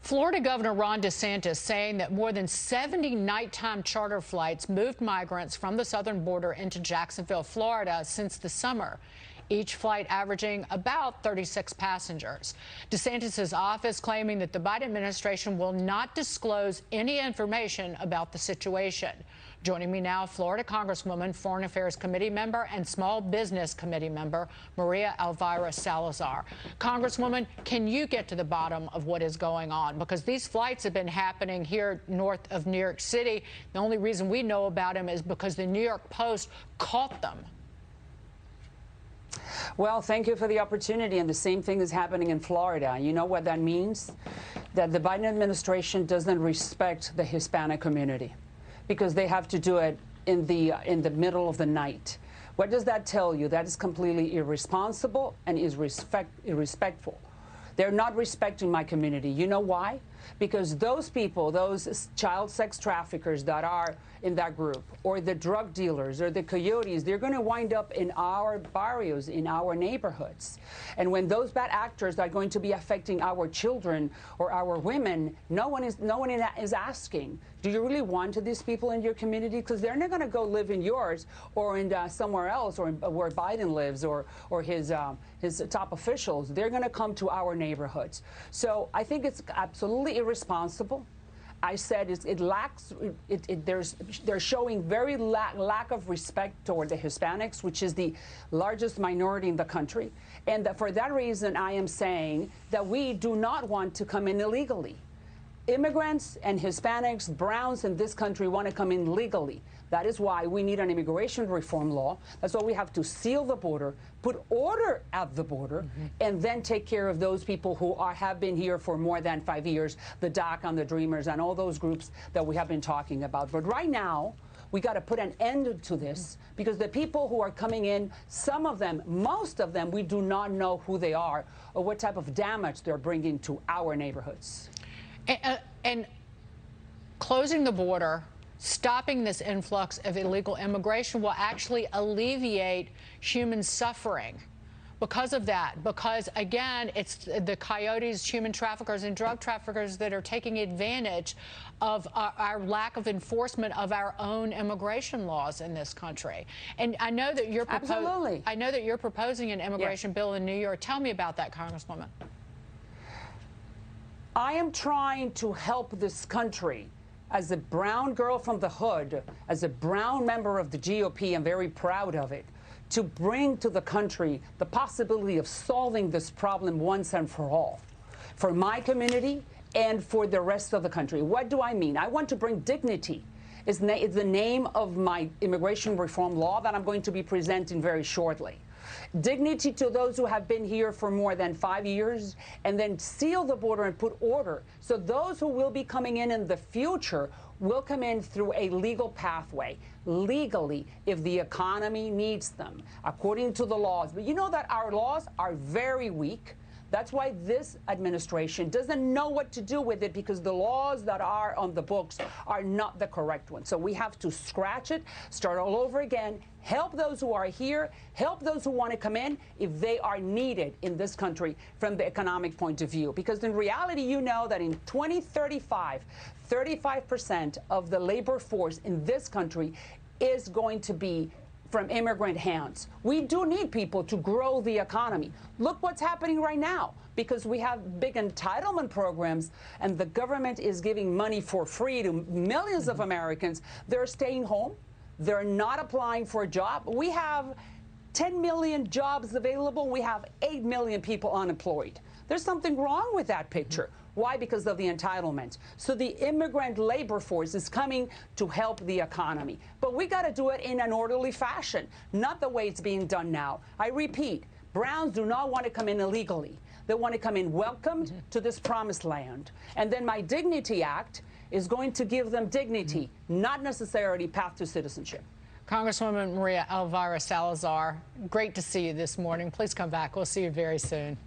Florida Governor Ron DeSantis saying that more than 70 nighttime charter flights moved migrants from the southern border into Jacksonville, Florida since the summer, each flight averaging about 36 passengers. DeSantis' office claiming that the Biden administration will not disclose any information about the situation. Joining me now, Florida Congresswoman, Foreign Affairs Committee member and Small Business Committee member Maria Elvira Salazar. Congresswoman, can you get to the bottom of what is going on? Because these flights have been happening here north of New York City. The only reason we know about them is because the New York Post caught them. Well, thank you for the opportunity, and the same thing is happening in Florida. You know what that means? That the Biden administration doesn't respect the Hispanic community because they have to do it in the middle of the night. What does that tell you? That is completely irresponsible and is irrespectful. They're not respecting my community. You know why? Because those people, those child sex traffickers that are in that group, or the drug dealers, or the coyotes, they're going to wind up in our barrios, in our neighborhoods. And when those bad actors are going to be affecting our children or our women, no one is asking, do you really want these people in your community? Because they're not going to go live in yours or in somewhere else, or where Biden lives, or his top officials. They're going to come to our neighborhoods. So I think it's absolutely irresponsible. I said they're showing very lack of respect toward the Hispanics, which is the largest minority in the country. And that for that reason, I am saying that we do not want to come in illegally. Immigrants and Hispanics, Browns in this country want to come in legally. That is why we need an immigration reform law. That's why we have to seal the border, put order at the border, and then take care of those people who have been here for more than 5 years, the DACA and the Dreamers and all those groups that we have been talking about. But right now, we got to put an end to this, because the people who are coming in, some of them, most of them, we do not know who they are or what type of damage they're bringing to our neighborhoods. And closing the border, stopping this influx of illegal immigration will actually alleviate human suffering because of that. Because, again, it's the coyotes, human traffickers, and drug traffickers that are taking advantage of our lack of enforcement of our own immigration laws in this country. And I know that you're proposing an immigration bill in New York. Tell me about that, Congresswoman. I am trying to help this country. As a brown girl from the hood, as a brown member of the GOP, I'm very proud of it, to bring to the country the possibility of solving this problem once and for all, for my community and for the rest of the country. What do I mean? I want to bring dignity. It's the name of my immigration reform law that I'm going to be presenting very shortly. Dignity to those who have been here for more than 5 years, and then seal the border and put order. So those who will be coming in the future will come in through a legal pathway, legally, if the economy needs them, according to the laws. But you know that our laws are very weak. That's why this administration doesn't know what to do with it, because the laws that are on the books are not the correct ones. So we have to scratch it, start all over again, help those who are here, help those who want to come in if they are needed in this country from the economic point of view. Because in reality, you know that in 2035, 35% of the labor force in this country is going to be from immigrant hands. We do need people to grow the economy. Look what's happening right now, because we have big entitlement programs and the government is giving money for free to millions of Americans. They're staying home. They're not applying for a job. We have 10 million jobs available. We have 8 million people unemployed. There's something wrong with that picture. Why? Because of the entitlement. So the immigrant labor force is coming to help the economy. But we got to do it in an orderly fashion, not the way it's being done now. I repeat, Browns do not want to come in illegally. They want to come in welcomed to this promised land. And then my Dignity Act is going to give them dignity, not necessarily path to citizenship. Congresswoman Maria Elvira Salazar, great to see you this morning. Please come back. We'll see you very soon.